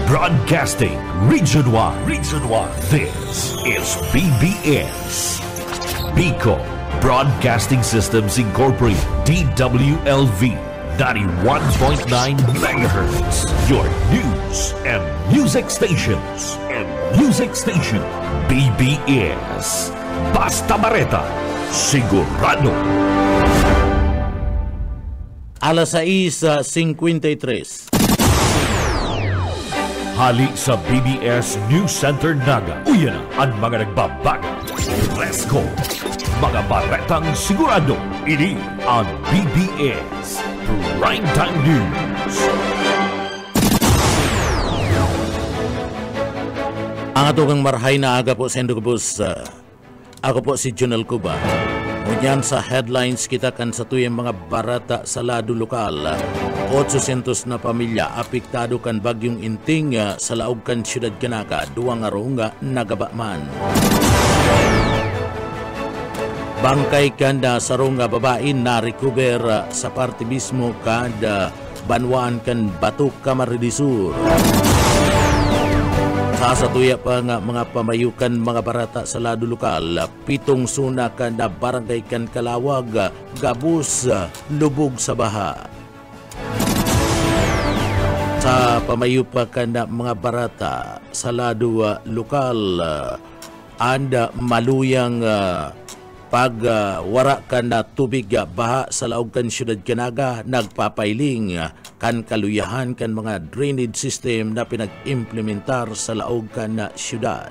Broadcasting Region 1. Region 1. This is BBS. Bicol Broadcasting Systems Incorporated. DWLV 91.9 MHz. Your news and music stations. BBS. Basta Bareta. Sigurado. Alas 6:53. Hali sa BBS News Center Naga. Uyan ang mga nagbabago. Let's go! Mga baretang sigurado. Ini ang BBS Primetime News. Ang atugang marhay na aga po sa Indogabus. Ako po si Junel Cuba. Ngunyan sa headlines kita kan sa tuyang mga barata sa lado lokal. 800 na pamilya apektado kan bagyong inting sa laog kan siyudad Canaga, duwang araw nga nagabaman. Bangkay kanda sa runga babain na recover sa parte mismo kada banwaan kan Batok Camarines Sur. Sa tuya pa nga mga pamayukan mga barata sa lado lokal, 7 suna kanda barangay kan Kalawag, gabus, lubog sa baha. Sa pamayupakan na mga barata sa lado lokal, anda maluyang pagwara kan na tubig baha sa laog kan siyudad Canaga, nagpapailing kan kaluyahan kan mga drainage system na pinag-implementar sa laog kan na siyudad.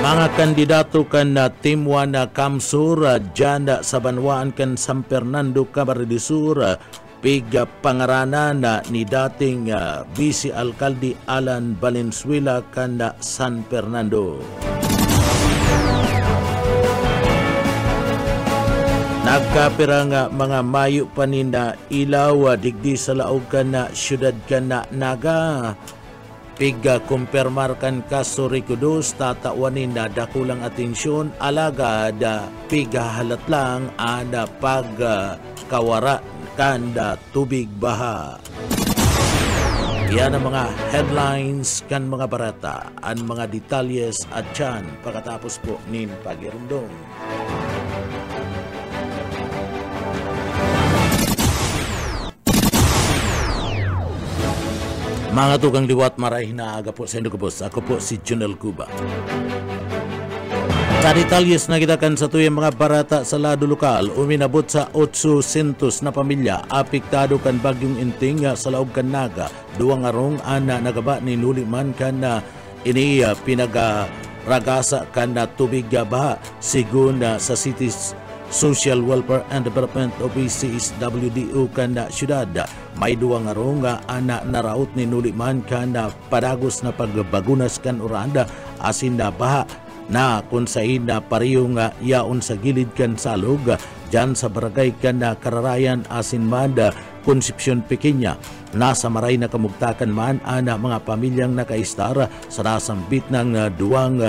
Mga kandidato kan na Team 1 na Kamsur, dyan sa banwaan kan San Fernando, Camarines Sur, piga pangaranan ni dating Vice Alcalde Alan Valenzuela kan na San Fernando. Nagkapira nga mga mayo paninda ilaw digdi sa laog kan na siyudad kan na Naga. Piga kumpirmar kan kaso Ricodos, tatawanin na dakulang atensyon, alagad piga halat lang ada pagkawara kan da tubig baha. Yan ang mga headlines kan mga barata, ang mga detalyes at dyan pagkatapos po nin pagirundong. Mga tugang liwat maray na aga po sa Indogabos. Ako po si Junel Cuba. Sa detalyes na kita kan sa tuyang mga barata sa lado lokal, uminabot sa 800 na pamilya apektado kan bagyong inting sa laog kan Naga. Duwang arong ana nagaba ni nuliman kan na ini pinagaragasa kan na tubig baha sigun sa Cities Social Welfare and Development Office CSWDO kan na siyudad. May duwang arong ana naraot ni nuliman kan na padagos na pagbagunas kan uranda asin na baha na kung sa ina pariyong yaon sa gilid kan salog dyan sa barangay kan na Kararayan asin manda Concepcion Pequeña. Nasa maray na kamugtakan man ana mga pamilyang nakaistar sa nasambit ng duwang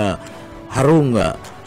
harong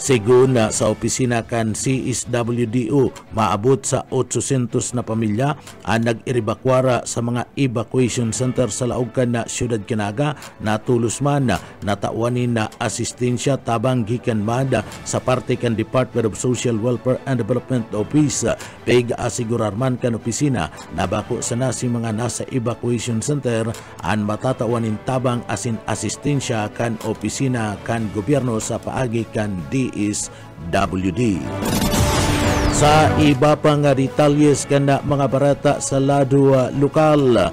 sigun sa opisina kan CSWDO. Maabot sa 800 na pamilya ang nag-iribakwara sa mga evacuation center sa laog kan na siyudad Canaga. Natulos man natawanin na asistensya tabang gikan man sa parte kan Department of Social Welfare and Development Office. Pig-asigurar man kan opisina na bako sa nasi mga nasa evacuation center ang matatawanin tabang asin asistensya kan opisina kan gobyerno sa paagi kan DSWD. Sa iba pang detalyes kana mga barata sa lado lokal,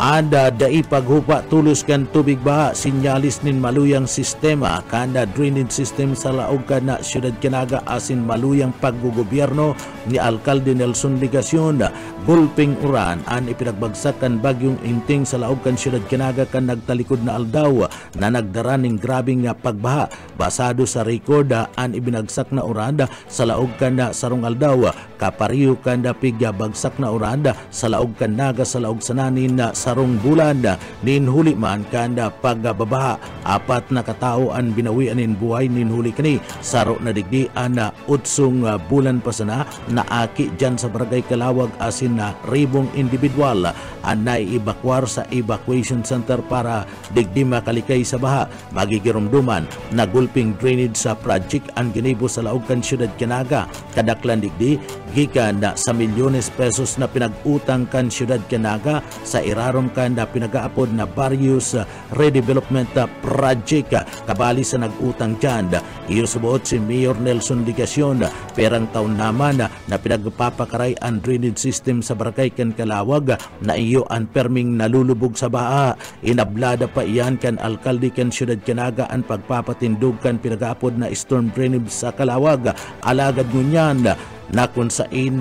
anda dai paghupa tulos kan tubig baha, sinyalis nin maluyang sistema kana drainage system sa laog kana siyudad Canaga asin maluyang paggugobyerno ni Alcalde Nelson Ligacion. Gulping uran an ipinagbagsakan bagyong inting sa laog kan siyudad Canaga kan nagtalikod na aldaw na nagdaraning grabing pagbaha. Basado sa rekorda an ibinagsak na uranda sa laog kan na sarong aldaw, kapariyo kan na pigya bagsak na uranda sa laog kan Naga sa laog sananin na sa sarong bulan ninhuli man kanda pagbabaha. 4 na katao ang binawian in buhay ninhuli kani saro na digdi ana 8 bulan pa sana naaki dyan sa Barangay Kalawag asin na ribong individual ang naiibakwar sa evacuation center para digdi makalikay sa baha. Magigirumduman na gulping drainage sa project ang ginibo sa laog kan siyudad Canaga. Kadaklan digdi gikan na sa milyones pesos na pinag-utang kan siyudad Canaga sa irarom kan na pinag-aapod na various redevelopment project. Kabali sa nag-utang dyan, iyo subuot si Mayor Nelson Ligacion perang taon naman na pinagpapakaray ang drainage system sa Barangay kan Kalawag na iyo ang perming nalulubog sa baha. Inablada pa iyan kan alkalde kan siyudad Canaga ang pagpapatindog kan pinag-aapod na storm drainage sa Kalawag. Alagad ngunyan na kung saan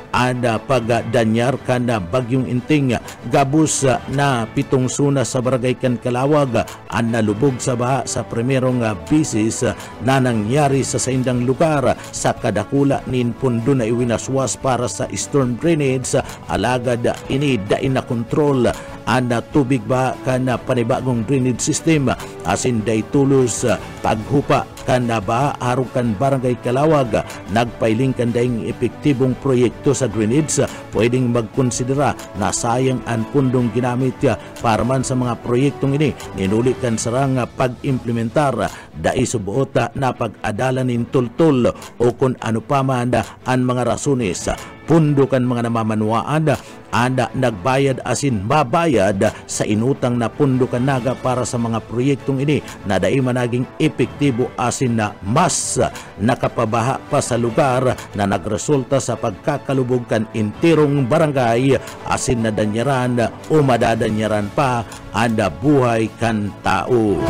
ada pagdanyar kan bagyong inting gabus na 7 suna sa Barangay kan Kalawag ang nalubog sa baha sa primerong bisis na nangyari sa saindang lugar sa kadakula nin pundo na iwinaswas para sa storm drainage. Alagad ini dain na kontrol ang tubig ba kan panibagong drainage system asin day tulos paghupa kan ba harong kan Barangay Kalawag nagpailing kan daing epektibong proyekto sa drainage. Pwedeng magkonsidera na sayang ang pundong ginamit para man sa mga proyektong ini. Ninuli kan sarang pag-implementar dai subuot na pag-adalan tultul o kung ano pa man ang mga rasunes. Pundo kan mga namamanwaan anda nagbayad asin mabayad sa inutang na pundo kanaga para sa mga proyektong ini na dai managing epektibo asin na mas nakapabaha pa sa lugar na nagresulta sa pagkakalubog kan intirong barangay asin na danyaran o madadanyaran pa anda buhay kan tao.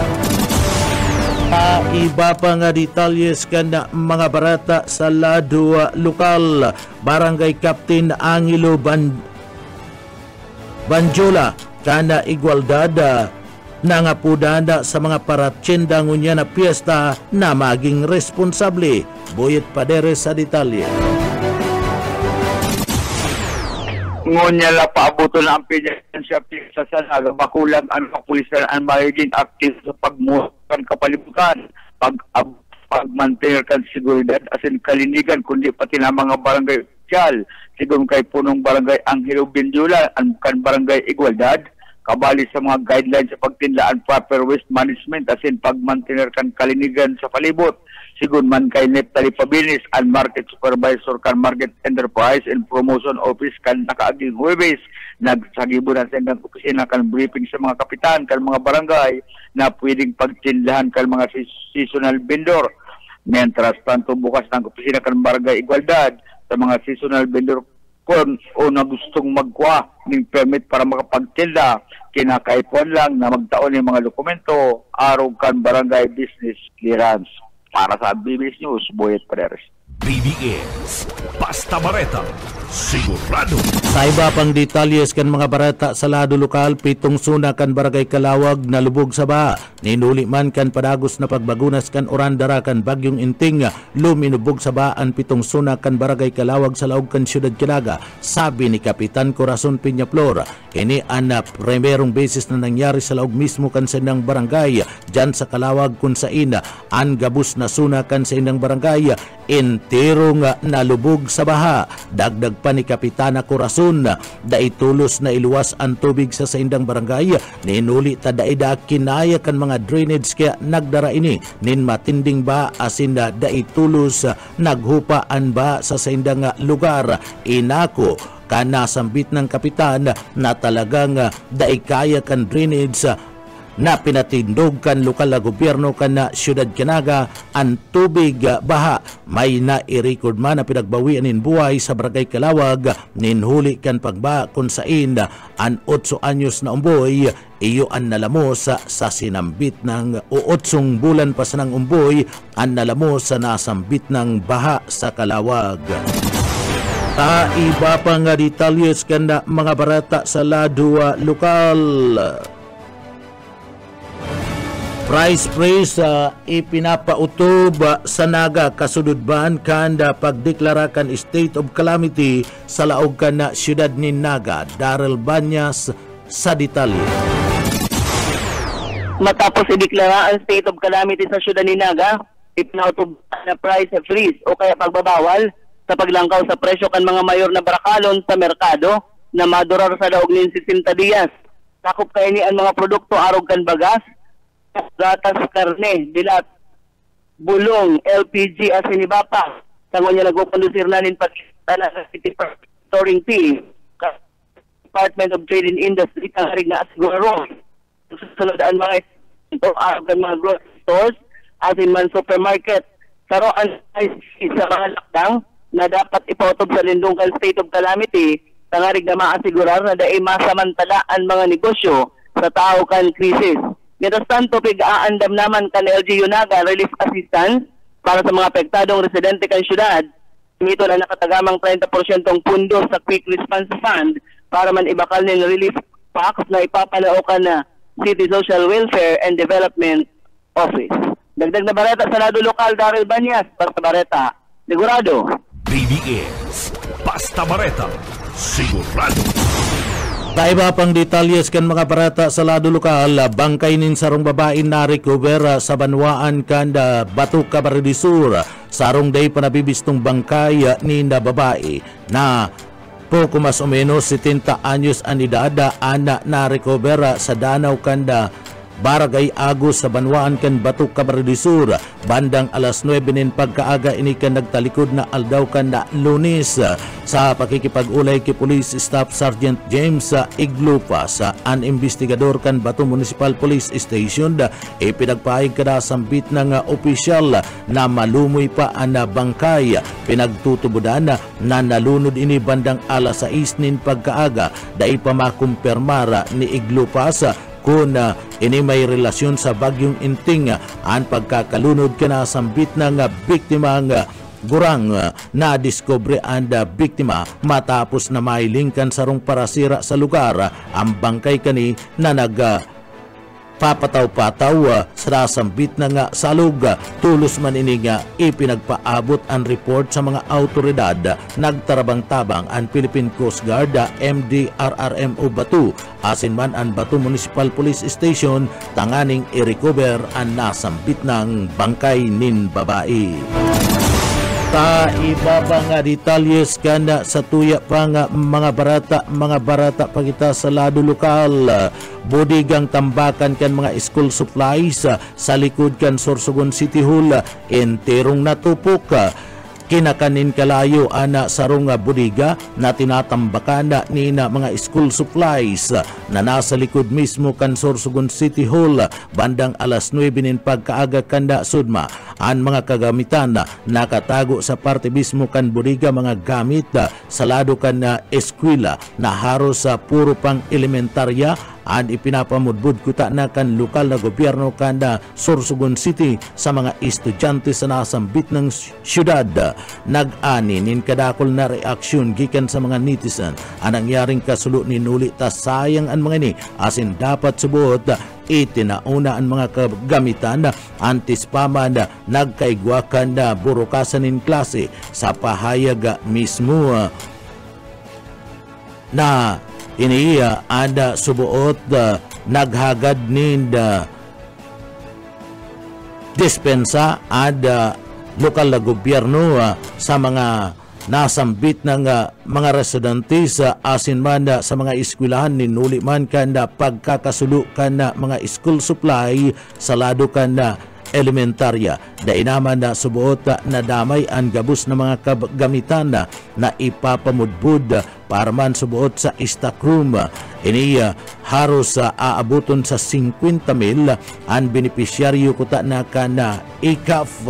Iba pa nga detalyes kan mga barata sa lado lokal. Barangay Captain Angelo Banjola kana igualdad nangapudanda sa mga paratsyenda ngunya na piyesta na maging responsable. Boyet Paderes sa detalye. Ngunya la paabuto na ang pinyansya sa sana makulang ang kapulisan ang magiging active sa pagmukan kapalibutan, pagmantener kan seguridad asin kalinigan kundi pati na mga barangay opisyal siguro kay punong barangay Angelo Bindula ang kan barangay Igualdad kabali sa mga guidelines sa pagtinlaan proper waste management asin pagmantener kan kalinigan sa palibot. Sigun man kay Neptali Pabilis ang market supervisor kan Market Enterprise and Promotion Office kan nakaaging Huwebes nagsagibunan sa indang opisina kan briefing sa mga kapitan kan mga barangay na pwedeng pagtindahan kan mga seasonal vendor. Mientras tanto bukas ng opisina kan Barangay Igualdad sa mga seasonal vendor kung o na gustong magkuha ng permit para makapagtinda kinakaipuan lang na magtaon ng mga dokumento araw kan Barangay Business Clearance. Para sa BBS News, Boyet Paderes. BBS, Basta Bareta, sigurado. Sa iba pang detalyes kan mga barata sa lado lokal, 7 suna kan Barangay Kalawag na lubog sa baha. Ninuli man kan padagos na pagbagunas kan Orandara kan bagyong inting luminubog sa baha ang 7 suna kan Barangay Kalawag sa laog kan siyudad Canaga. Sabi ni Kapitan Corazon Peñaflor, ini ang primerong beses na nangyari sa laog mismo kan sa inang barangay dyan sa Kalawag kung sa ina ang gabus na suna kan sa inang barangay enterong nalubog sa baha. Dagdag pa ni Kapitana Corazon dai tulos na iluwas ang tubig sa saindang barangay. Ninuli ta daida kinaya kan mga drainage kaya nagdara ini nin matinding ba asin dai tulos naghupaan ba sa saindang lugar. Inako kana sambit ng kapitan na talagang daikaya kan drainage na pinatindog kan lokal na gobyerno kan na siyudad Canaga ang tubig baha. May na-i-record man na pinagbawian in buhay sa Barangay Kalawag ninhuli kan pagba kung sain ang 8 anyos na umboy iyo ang nalamos sa sinambit ng o 8 bulan pa sa ng umboy ang nalamos sa nasambit ng baha sa Kalawag. Iba pa nga detalyes kan mga barata sa lado lokal. Price praise ipinapautob sa Naga kasududban kanda pagdeklara kan state of calamity sa laog kan na siyudad ni Naga. Daryl Banyas sa detalye. Matapos ideklara ang state of calamity sa syudad ni Naga, ipinautog na price freeze o kaya pagbabawal sa paglangkaw sa presyo kan mga mayor na barakalon sa merkado na madurar sa daog nin 60 días. Sakop kay ni ang mga produkto arog kan bagas, gatas, karne, dilat, bulong, LPG at sinibapa. Tangon niya nagpapandusir na nin pagkita sa City Storing Team, Department of Trade and Industry, ang harig na asiguro. Susunodaan mga ito arog kan mga grocery stores as in man supermarket. Karoan sa mga lakdang na dapat ipautob sa lindungkal state of calamity, tangarig na maasigurar na dahil masamantala ang mga negosyo sa tao kan krisis. Mientras tanto, pig-aandam naman kan LGU Naga relief assistance para sa mga apektadong residente kan syudad. Ito na nakatagamang 30% pundo sa Quick Response Fund para man ibakal ng relief packs na ipapalookan na City Social Welfare and Development Office. Dagdag na bareta sa lado lokal, Daryl Banyas, para sa Bareta, Sigurado. BBS, Basta Bareta, Sigurado. Taiba pang detalyes kan mga barata sa lado lokal, bangkay nin sarong babae na recover sa Banwaan kanda Batuk Camarines Sur. Sarong day panabibistong bangkay ni na babae na poco mas o menos 70 anyos ang edad, ana na recover sa Danau kanda Barangay Agus sa Banwaan kan Batuk Camarines Sur. Bandang alas 9 nin pagkaaga ini kan nagtalikod na aldaw kan na Lunes sa pakikipag-ulay kay Police Staff Sergeant James Iglupa sa an investigador kan Batu Municipal Police Station. Pinagpaayag kada sambit ng opisyal na malumoy pa ang bangkay. Pinagtutubudan na nalunod ini bandang alas 6 nin pagkaaga dahil pa makumpirmara ni Iglupa sa kung ini may relasyon sa bagyong Inting ang pagkakalunod ka na sambit ng biktima ng gurang na diskubre ang biktima matapos na mailingkan sarong parasira sa lugar ang bangkay kani na papataw-pataw sa sambit na nga salug. Tulos man ini nga ipinagpaabot ang report sa mga autoridad. Nagtarabang-tabang ang Philippine Coast Guard, MDRRMO Batu, asin man ang Batu Municipal Police Station, tanganing i-recover ang nasambit ng bangkay nin babae. Iba pa nga detalyes kana sa tuya pa nga mga barata pagita sa lado lokal. Budigang tambakan kan mga school supplies sa likod kan Sorsogon City Hall, enterong natupok. Kinakanin kalayo ana sarong budiga na tinatambakan ni na mga school supplies na nasa likod mismo kan Sorsogon City Hall bandang alas 9 nin pagkaaga kanda sudma. Ang mga kagamitan nakatago sa parte mismo kan budiga mga gamit sa lado kan eskwela na haros sa puro pang elementarya. Ang ipinapamudbud kuta na kan lokal na gobyerno kanda Sorsogon City sa mga estudyante sa nasambit ng syudad. Nag-ani nin kadakol na reaksyon gikan sa mga netizen ang nangyaring kasulo ni nuli ta sayang ang mga ni asin dapat subuot itinauna ang mga kagamitan antispaman nagkaigwakan na burukasan in klase sa pahayag mismo na iniya ada subuot naghagad nin dispensa ada lokal na gobyerno sa mga nasambit ng mga residente sa asin man sa mga eskwelahan ninuli man kanda pagkakasulo kanda mga school supply sa lado kanda elementarya. Dainaman na subuot na damay ang gabos na mga kagamitan na ipapamudbud para man subuot sa stock room. Ini haros aabuton sa 50,000 ang benepisyaryo kuta na kana ICAF.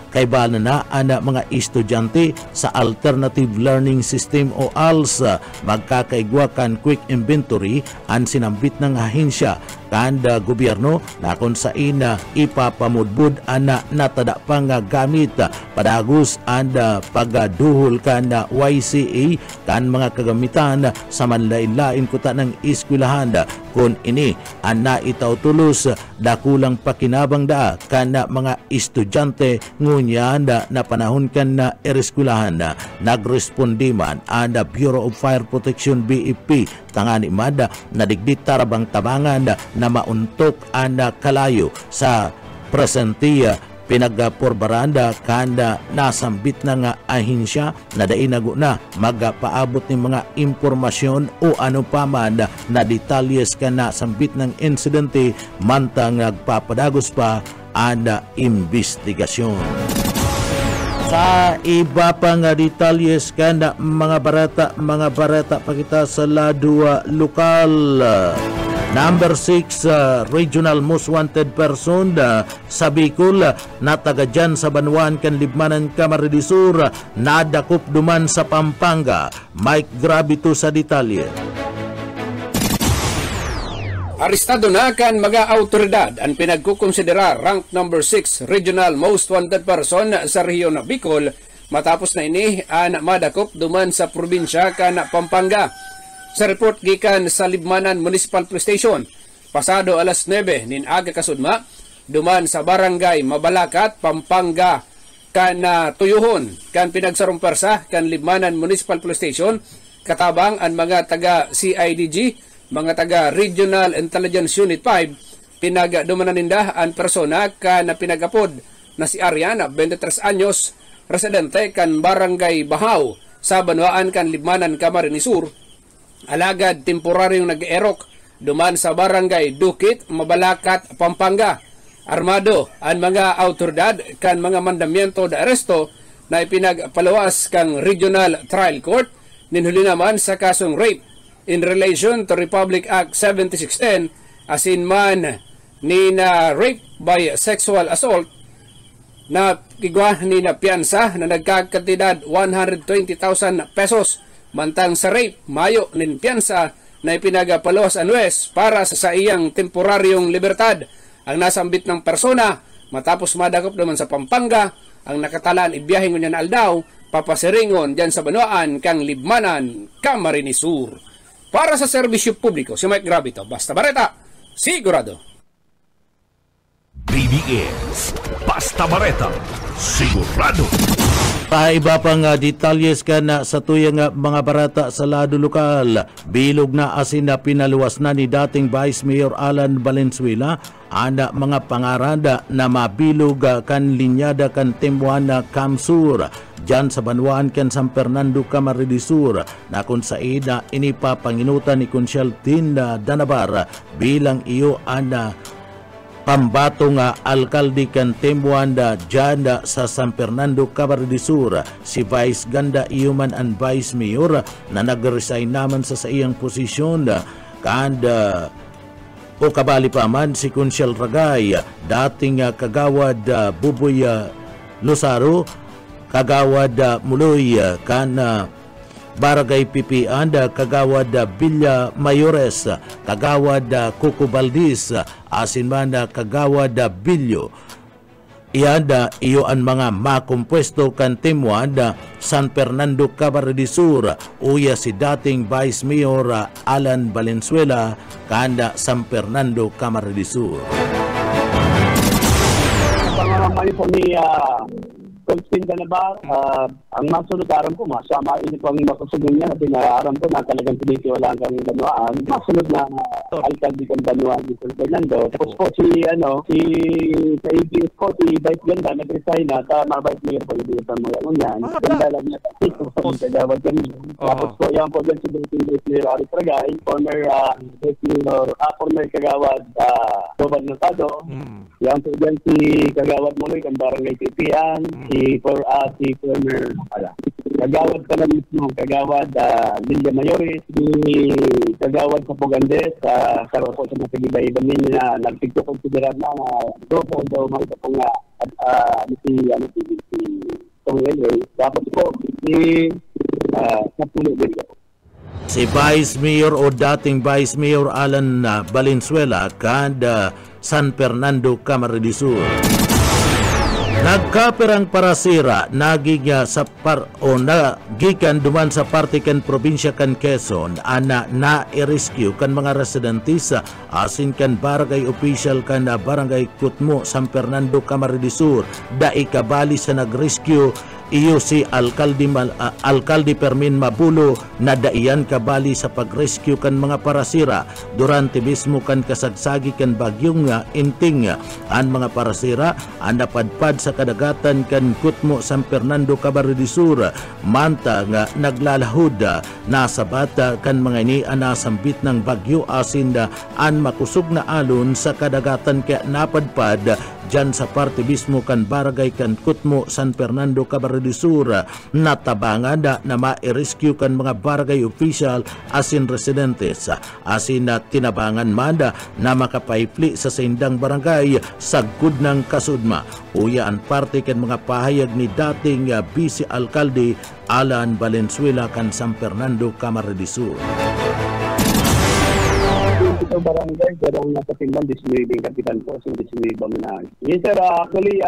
Kay bala na ang mga estudyante sa Alternative Learning System o ALS magkakaigwa kan quick inventory ang sinambit ng ahensya kanda gobyerno na kung saan ipapamudbud ang natada pang gamit padagos ang pagduhol kan YCA kan mga kagamitan sa manlain-lain kuta ng eskwelahan kung ini ang naitaw tulos dakulang pakinabang da kan mga estudyante ngunyan na panahon kan na eskwelahan. Nagrespondi man ang Bureau of Fire Protection BFP tangani mada nadigdi tarabang tabangan na mauntok ana kalayo sa presentiya pinagporbaranda kanda nasambit na nga ahinsya na dainago na magapaabot ng mga impormasyon o ano pa man na detalyes ka na sambit ng insidente mantang nagpapadagos pa ana investigasyon. Sa iba pa nga detalyes ka na mga barata pakita sa ladua lokal. Number 6, Regional Most Wanted Person sa Bicol na taga dyan sa Banwan kan Libmanan Camarines Sur nadakop duman sa Pampanga. Mike Gravito sa detalye. Arestado na kan mga autoridad ang pinagkukonsidera rank number 6 Regional Most Wanted Person sa rehiyon ng Bicol matapos na ini ang madakop duman sa probinsya kan Pampanga. Sa report gikan sa Libmanan Municipal Police Station, pasado alas 9 nin aga kasudma, duman sa barangay Mabalacat, Pampanga, kan tuyuhon, kan pinagsarong persa, kan Libmanan Municipal Police Station, katabang ang mga taga CIDG, mga taga Regional Intelligence Unit 5, pinagdumanan ninda ang persona kan pinagapod na si Ariana, 23 anyos, residente kan barangay Bahaw, sa Banwaan kan Libmanan Camarines Sur, alagad temporaryong nag-erok duman sa barangay Dukit, Mabalacat, Pampanga. Armado ang mga autoridad kan mga mandamiento de aresto na ipinagpalawas kang Regional Trial Court ninhuli naman sa kasong rape in relation to Republic Act 7610 asin man ni na rape by sexual assault na kigwa ni na piyansa na nagkakantidad 120,000 pesos. Mantang sa rape, mayo nin piyansa na ipinagapalos ang West para sa iyang temporaryong libertad. Ang nasambit ng persona, matapos madakop naman sa Pampanga, ang nakatalaan ibiyahing niya na aldaw, papasiringon dyan sa Banwaan kang Libmanan, Camarines Sur. Para sa serbisyo publiko, si Mike Gravito, Basta Bareta, sigurado. BBS, Basta Bareta, sigurado. Iba pang detalyes ka na sa tuyang mga barata sa lado lokal. Bilog na asin na pinaluwas na ni dating Vice Mayor Alan Valenzuela ana mga pangaranda na mabilog kan linyada kan Tembuana Kamsur dyan sa Banwaan kan San Fernando Camarines Sur na kung sa ida inipapanginutan ni Consial Tinda Danabar bilang iyo ana pambato nga alkalde kan Tembuanda dyan sa San Fernando Camarines Sur si Vice Ganda Iuman and Vice Mayor na nag-resign naman sa iyang posisyon kanda o kabali pa man si Consial Ragay dating kagawad Buboy Losaro kagawad Muloy kan Barangay Pipian, kagawad Villa Mayores, kagawad Coco Valdez, asin man kagawad Bilyo. Ianda iyo ang mga makompuesto kan Tembuanda San Fernando Camarines Sur uya si dating Vice Mayor Alan Valenzuela kanda San Fernando Camarines Sur. Pangamay po ni Constantine Danabar, ang masunod-aram ko, masama ini po ang makasunod niya na pinaaram ko na talagang pinitiwalaan kang Banwaan. Masunod na alkalde kang Banwaan dito sa Fernando. Tapos po si ABS ko, si Vice Ganda, nag-resign na, tama Vice Mayor po, hindi pa mo yan. Ganda lang niya, kagawad kami. Tapos po, yan po dyan si Vice Mayor Aris Ragay, former kagawad Gobernatado. Yan po dyan si kagawad Muloy, kang Barangay Pipian, si former kagawad ka na mismo, kagawad Villa Mayores, si kagawad sa Pugandes, karoon po sa mga pag-iba-iba niya na nagpigto-considerar na grupo daw mga po nga si Tongelway. Tapos po, si Napulo Bilyo. Si Vice Mayor o dating Vice Mayor Alan Valenzuela kanda San Fernando Camarines Sur. Nagkaperang parasira naginya sa nagikan duman sa parte kan probinsya kan Quezon ana na i-rescue kan mga residentes asin kan barangay official kan barangay Kutmo San Fernando Camarines Sur da ikabali sa nag-rescue iyo si Alkalde Permin Mabulo na daiyan kabali sa pag-rescue kan mga parasira durante mismo kan kasagsagi kan bagyong Inting. Ang mga parasira ang napadpad sa kadagatan kan Kutmo San Fernando Camarines Sur manta nga naglalahod na sabata kan mga ini anasambit ng bagyo asin an makusog na alon sa kadagatan kaya napadpad dyan sa parte mismo kan barangay kan Kutmo San Fernando Camarines Sur. Natabangan na ma-rescue kan mga barangay official asin residentes asin na tinabangan man na makapaipli sa sindang barangay sagkod ng kasudma. Uya ang parte kan mga pahayag ni dating Vice Alkalde Alan Valenzuela kan San Fernando Camarines Sur. Ito barangay, pero ang nakatingnan, dismibing kapitan po, so dismibang na. Yes sir, actually,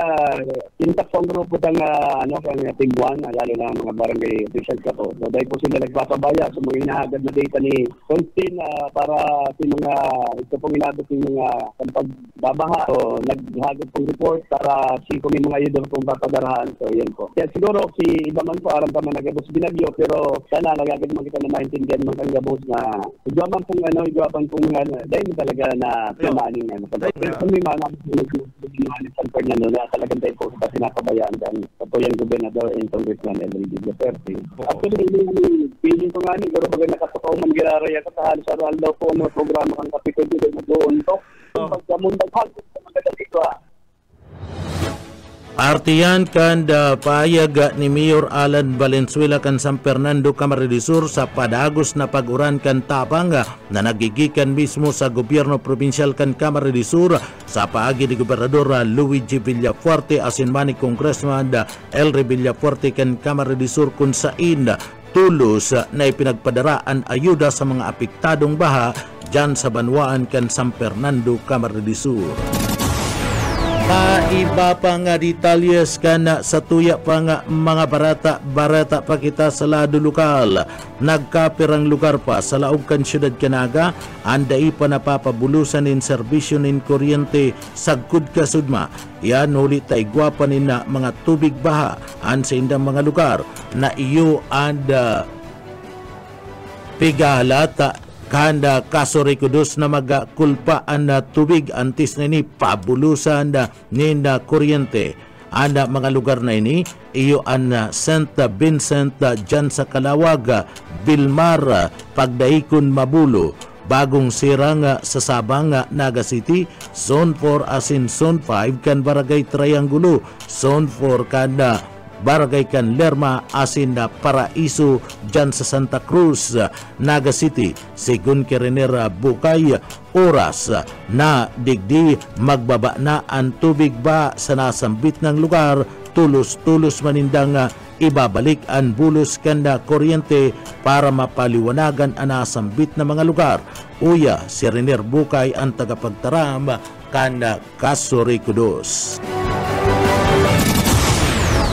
intak pang grupo ng tigwan, lalo na mga barangay officials ako. So dahil po sila nagpapabaya, so mga inahagad na data ni Constin para sa mga, ito pong inabot yung mga pagbabaha. So naghagad pong report para si kung may mga idol pong papadarahan. So yan po. Kaya siguro si iba man po, aram pa man nagabos binagyo, pero sana nagagad man kita na maintindihan mga nagabos na igwaman pong dahil talaga na pinamanin na. Kung may mga namin San Fernando na talagang dahil po sa sinapabayaan dyan sa po yung gobernador and congressman Enrique Duterte. Actually, feeling ko nga pero pag nakatakaw man giraraya ka sa halos aral daw po ng programa ng kapitol dito doon to. Pagkamundag hagod sa mga dito Artiyan kan payag ni Mayor Alan Valenzuela kan San Fernando Camarines Sur sa padagos na pag-uran kan tabang na nagigikan mismo sa gobyerno provincial kan Camarines Sur sa paagi ni Gobernador Luigi Villafuerte asin man ni Congressman Elry Villafuerte kan Camarines Sur kung saan tulos na ipinagpadaraan ayuda sa mga apektadong baha dyan sa banwaan kan San Fernando Camarines Sur. Iba pa nga detalyes kana sa tuya pa nga mga barata pa kita sa lado lokal. Nagkapirang lugar pa sa laog kan syudad Canaga, anday pa napapabulusan in serbisyo nin kuryente sagkod kasudma. Yan ulit tay gwapanin na mga tubig baha an sa indang mga lugar na iyo and pigalata kanda kaso rekudos na magakulpaan na tubig antis na ini pabulusan na nina kuryente. Ana mga lugar na ini iyo an St. Vincent dyan sa Calawag, Vilmar, Pagdaikon, Mabulo, Bagong Sirang sa Sabang, Naga City, Zone 4 asin Zone 5 kan Barangay Triangulo, Zone 4 kanda Barangay kan Lerma asin na Paraiso dyan sa Santa Cruz, Naga City. Sigun Kerenera Bukay, oras na digdi magbaba na ang tubig ba sa nasambit ng lugar, tulos-tulos manindang ibabalik ang bulos kanda kuryente para mapaliwanagan ang nasambit na mga lugar. Uya, si Renner Bukay ang tagapagtaram kanda Kasurikudos.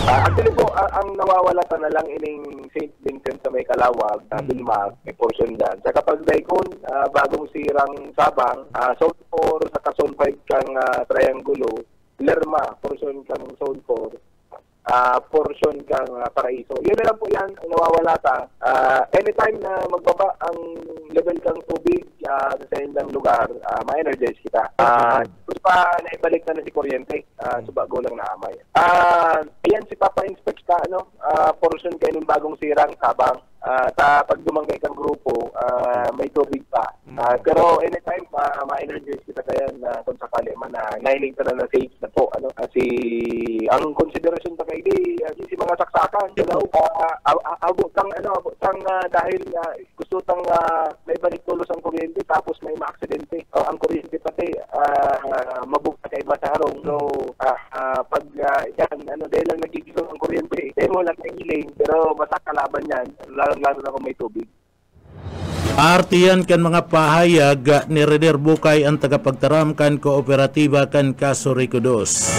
Actually po, ang nawawala pa na lang ining St. Vincent sa may Calawag, Vilmar, may portion dyan. Sa Kapagdaikon, Bagong Sirang Sabang, Zone 4, sa Zone 5 kang Triangulo, Lerma, portion kang Zone 4, portion kang Paraiso. Yun na lang po yan, ang nawawala ta. Anytime na magbaba ang level kang tubig sa indang lugar, ma-energize kita. Kung pa naibalik na si kuryente, bago lang na amay. Ayan si Papa Inspect ka, portion kayo ng Bagong Sirang Sabang. Pag dumanggay kang grupo, may tubig pa. Pero anytime, ma-energize kita kaya na kung sakali man na nailing ka na safe na po. Ang consideration pa kayo, si mga saksakan, abot tang dahil gusto tang may balik tulos ang kuryente tapos may ma-aksidente. Ang kuryente pati, mabukta kay iba sa harong. So, pag dahil lang nagigilong ang kuryente, dahil mo lang nagiling, pero basta kalaban yan, lalo na kung may tubig. Artiyan kan mga pahayag ni Renner Bukay ang tagapagtaram kan kooperatiba kan Kasurikudos.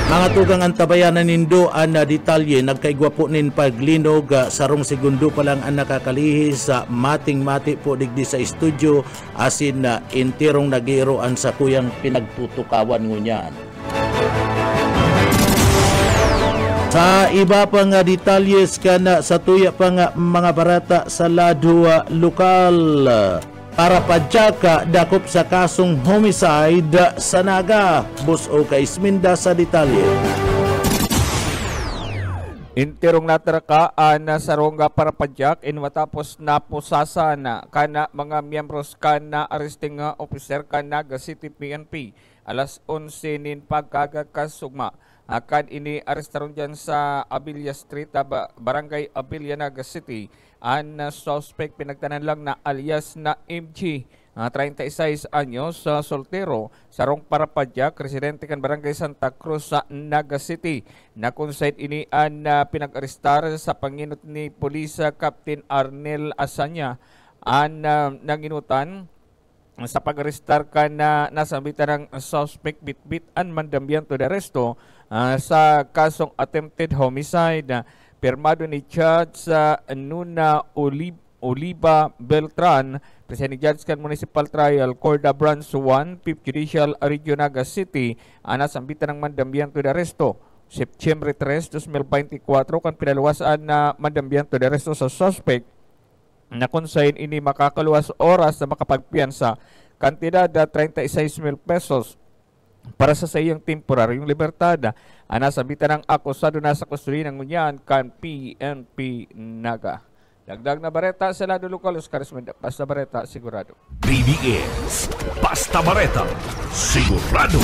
Mga tugang ang tabayanan nindo na detalye nagkaigwapo nin paglinog sarong segundo pa lang ang nakakalihis sa mating-mati po digdi sa estudyo asin na intirong nagiroan sa kuyang pinagtutukawan ngunyan. Sa iba pa nga detalyes kana sa tuya pa nga mga barata sa lado lokal, para padyaka dakop sa kasong homicide sa Naga. Buso kay Isminda sa detalye. Intirong natarakaan na sa rongga para padyak in matapos napusasa na kana mga miyembros kana arresting officer kana Naga City PNP alas 11 nin pagkagakasugma. Akan ini arestaron dyan sa Abilia Street, Barangay Abilia, Naga City. Ang suspect pinagtanan lang na alias na MG, 36 anyos, soltero, sarong parapadyak, residente kan Barangay Santa Cruz sa Naga City. Na kung side ini ang pinag-arestar sa panginut ni Polisa Captain Arnel Asanya. Ang nanginutan sa pag-arestar ka na nasambitan ng suspect bitbit ang mandambiento de arresto sa kasong attempted homicide. Pirmado ni Judge Nuna Oliva Beltran, Presiding Judge kan Municipal Trial, Corda Branch 1, 5th Judicial Region, Naga City, nasambitan ng mandambiento de arresto. September 3, 2024, kan pinaluwasan na mandambiento de arresto sa suspect na konsayin ini makakaluwas oras na makapagpiyansa kantidad na 36,000 pesos para sa iyang temporaryong libertad. Nasabitan ng akusado na sa kustodiya ng ngunyan kan PNP Naga. Dagdag na bareta sa lado lokal, Oscar Esmenda. Basta bareta, sigurado. BBS, Basta Bareta, sigurado.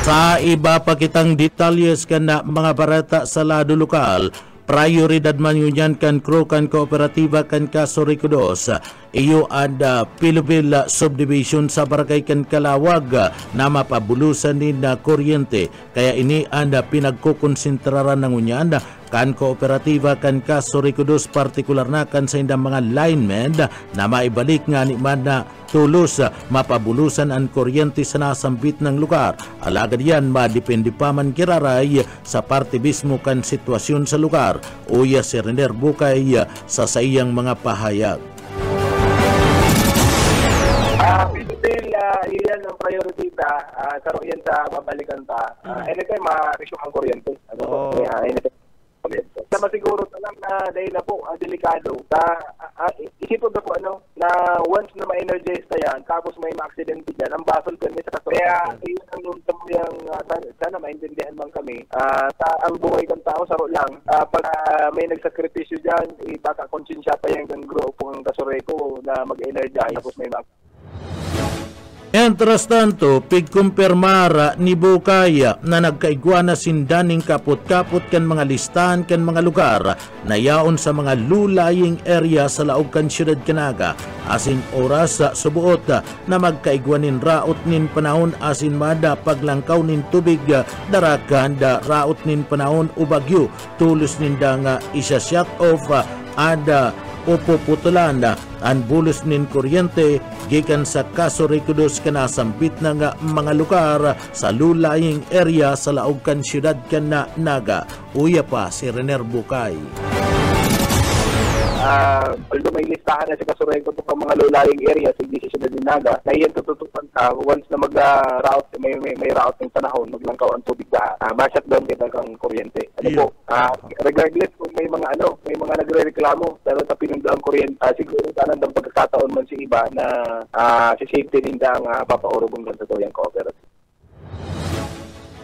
Sa iba pa kitang detalyes kana mga bareta sa lado lokal, prioridad man yun yan kan crew kan kooperatiba kan Kasoriko 2 iyo ada Pilupil subdivision sa barangay kan Kalawag na mapabulusan din na kuryente. Kaya ini anda pinagkukonsentraran ng unyan kan kooperatiba kan Kasoriko 2, partikular na kan sa indang mga linemen na maibalik nga ni man na tulos mapabulusan ang kuryente sa nasambit ng lugar. Alagad yan madepende pa man kiraray sa parte mismo kan sitwasyon sa lugar. Uya si Rener Bukay sa iyang mga pahayag. Dahil iyan ang priority karon yan sa babalikan anytime ma-resume ang kuryente. Anytime sa masiguro lang na dahil na po delikado isipon na po na once na ma-energize na yan tapos may ma-accident dyan ang basol kami sa kaso. Kaya yun ang nuntam yung sana maintindihan man kami ang buhay ng tao saro lang pag may nagsakripisyo dyan baka konsensya pa yung grupo ng Kasoreko na mag-energize tapos may Entras tanto, pigkumpirmara ni Bukaya na nagkaigwa na sindaning kaput-kaput kan mga listahan kan mga lugar na yaon sa mga lulaying area sa laog kan siyudad Kanaga. Asin oras sa subuot na magkaigwa nin raot nin panahon asin mada paglangkaw nin tubig darakan da raot nin panahon ubagyo tulos ninda nga isa shut off ada upuputulan ang bulos nin kuryente gikan sa Kasoriko 2 kanasambit na nga mga lugar sa lulaying area sa laog kan siyudad kan na Naga. Uya pa si Rener Bukay. Although may listahan na sa Kasoreko itong mga lulaying area sa siyudad ni Naga, na iyan tututupan once na mag-route, may route ng panahon, maglangkaw ang tubig ma-shutdown kita kang kuryente. Regardless kung may mga nagre-reklamo pero sa pinundaang kuryente, siguro sana ng pagkakataon man si iba na si safety din ang papaurugong sa tuyang cooperative.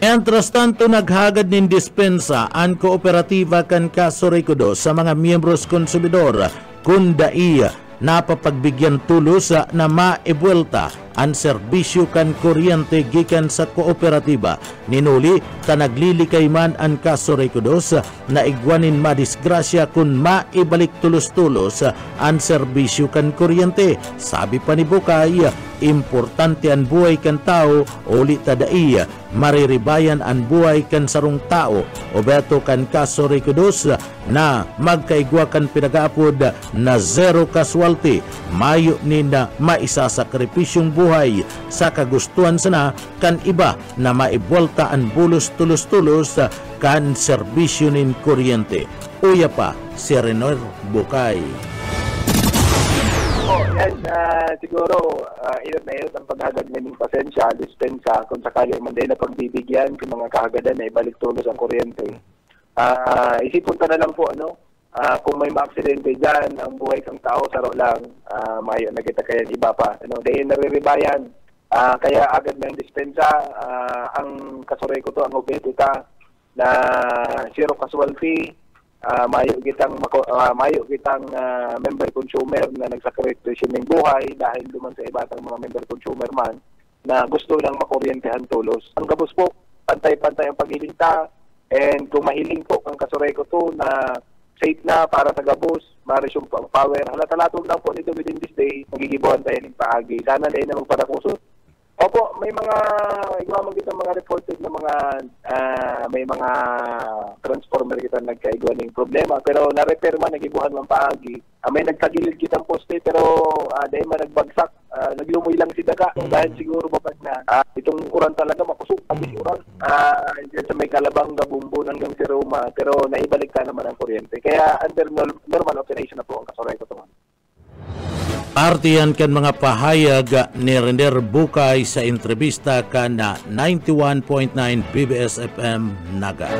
Entras tanto naghagad nin dispensa ang kooperatiba kan Kasoriko 2 sa mga miyembros konsumidor kung dai napapagbigyan tulos na maibuelta ang serbisyo kan kuryente gikan sa kooperatiba. Ninuli ta naglilikay man ang Kasoriko 2 na igwanin madisgrasya kung maibalik tulos-tulos ang serbisyo kan kuryente. Sabi pa ni Bukay, importante ang buhay kan tao, uli tadai mariribayan ang buhay kan sarong tao. O beto kan Kasoriko 2 na magkaigwa kan pinag-aapod na zero casualty, mayo ni na maisasakripisyong buhay sa kagustuhan sana kan iba na maibuelta ang bulos tulos-tulos kan serbisyo nin kuryente. Uya pa si Rener Bukay. Siguro ilan na yun ang paghagad ng pasensya, dispensa kung sakali man din na pagbibigyan kung mga kahagadan na ibalik tulos ang kuryente. Isipon ta na lang po, kung may maaksidente dyan, ang buhay kang tao, saro lang, mayo na kita kaya iba pa. Dahil nariribayan, kaya agad na yung dispensa, ang kasuray ko to, ang obete ka, na zero casualty, mayo kitang member consumer na nagsakripisyo ng buhay dahil duman sa ibatang mga member consumer man na gusto lang makuryentehan tulos. Ang gabos po, pantay-pantay ang paghilinta, and kung mahiling po ang kasuray ko to na safe na para sa gabos, maris yung power. Halatalatong lang po nito within this day, magigibuhan tayo ng paagi. Sana dahil na magpatakusot. Opo, may mga igwamang kita mga reported na may mga transformer kita nagkaigwa ng problema. Pero na-repair man, nagibuhan man paagi. May nagtagilid kitang poste pero dahil man nagbagsak, naglumoy lang si daga. Dahil siguro babag na itong uran talaga makusok. Abis uran. Diyan sa may kalabang gabumbo hanggang si Roma. Pero naibalik ka naman ang kuryente. Kaya under normal operation na po ang kasuray ko ito. Artiyan kan mga pahayag ni Render Bukay sa entrevista kan na 91.9 PBS FM Naga.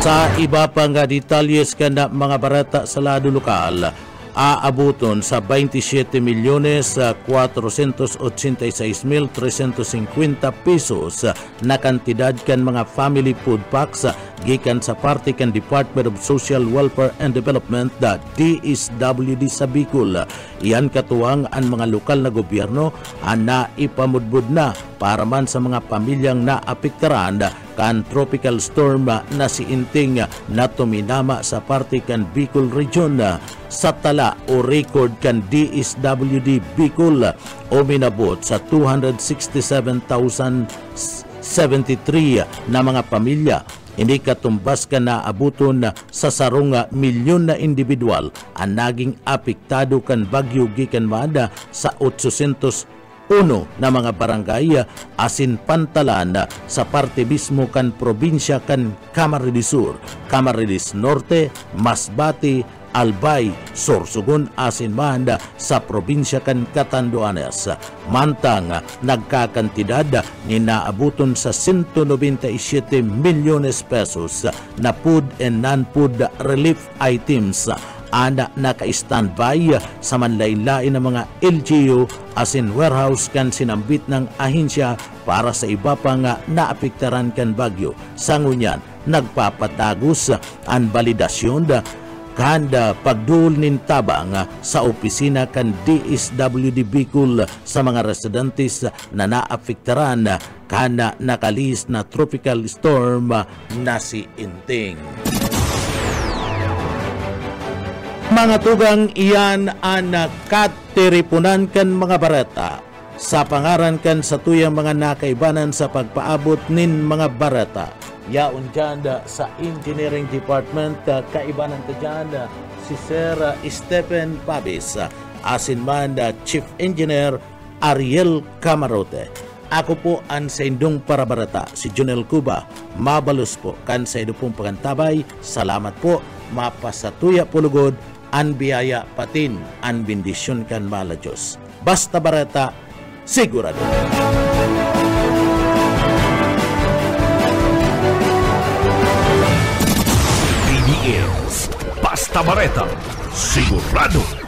Sa iba pang detalyes kan na mga barata sa lado lokal, aabuton sa 27,486,350 pesos na kantidad kan mga family food packs gikan sa parte kan Department of Social Welfare and Development DSWD sa Bicol. Iyan katuwang ang mga lokal na gobyerno na ipamudbud na para man sa mga pamilyang naapektaran kan tropical storm na si Inting na tuminama sa parte kan Bicol Region. Sa tala o record kan DSWD Bicol o minabot sa 267,073 na mga pamilya. Hindi katumbas ka na abuton sa sarong milyon na individual ang naging apektado kan bagyo gikan maada sa 801 na mga barangay asin pantalan sa parte mismo kan probinsya kan Camarines Sur, Camarines Norte, Masbate, Albay, Sorsogon asin Mahanda sa probinsya kan Catanduanes. Mantang nagkakantidad ni naabuton sa 197 milyones pesos na food and non-food relief items ana naka-standby sa manlaylain ng mga LGU asin warehouse kan sinambit ng ahensya para sa iba pang naapektaran kan bagyo. Sangunyan, nagpapatagos ang validasyon kanda pagdul nin tabang sa opisina kan DSWD Bicol sa mga residentes na naapektaran kana nakalis na tropical storm na si Inting. Mga tugang iyan ang katiripunan kan mga barata sa pangaran kan sa tuyang mga nakaibanan sa pagpaabot nin mga barata. Yaon dyan sa Engineering Department, kaibanan ta dyan si Sir Stephen Pabis, asin man Chief Engineer Ariel Camarote. Ako po ang sa indong parabarata, si Junel Cuba. Mabalos po kan sa idong pong pagantabay. Salamat po, mapasatuya pulugod, an biyaya patin, an bendisyon kan mala Diyos. Basta barata, sigurado. PBS Basta Bareta, sigurado.